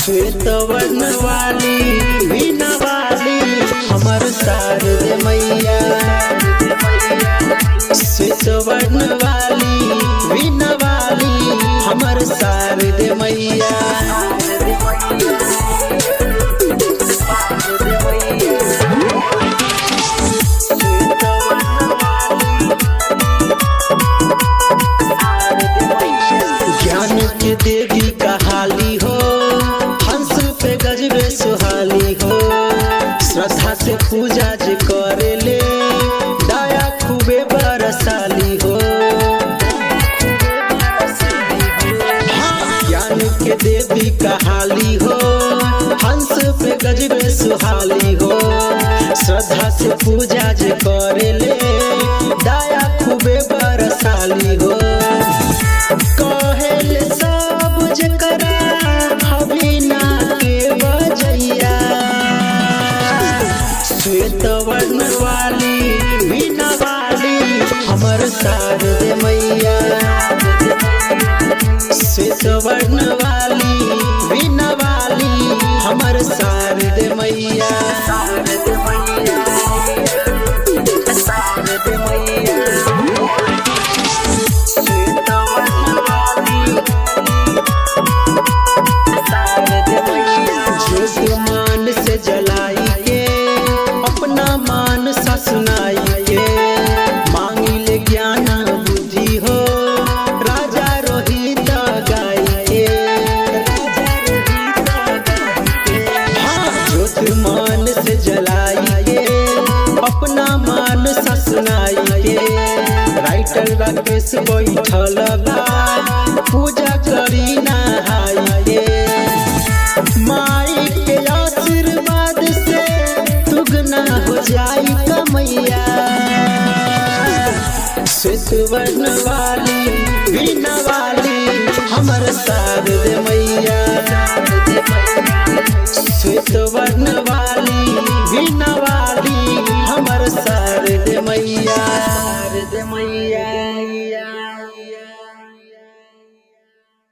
श्वेत वर्ण वाली वीणा वाली हमर शारदे मैया। श्वेत वर्ण वाली वीणा वाली हमर शारदे मैया। ज्ञान के देवी कहाली हो, हंस पे गजबे सुहाली हो। श्रद्धा से पूजा जे करे ले, दया खूबे बरसाली हो। ज्ञान के देवी कहाली हो, हंस पे गजबे सुहाली हो। श्रद्धा से पूजा जे करे ले, दया खूबे बरसाली हो। कहेल सब जकरा हवीना के बजैया। श्वेत वर्ण वाली वीणा वाली हमर शारदे मैया। श्वेत वर्ण वाली वीणा वाली हमर शारदे मैया। शारदे मैया, शारदे मैया। मान से जलाई के अपना मान ससुनाई के, मांगी ले ज्ञान बुद्धि हो राजा रोहित गाई के। ज्योति मान से जलाई के अपना मान ससुनाई के। राइटर राकेश बैठल बा पूजा करी नहाई के। माई के आशीर्वाद से दुगना हो जाई कमैया। श्वेत वर्ण वाली वीणा वाली हमर शारदे मैया। श्वेत वर्ण वाली वीणा वाली हमर शारदे मैया। शारदे मैया।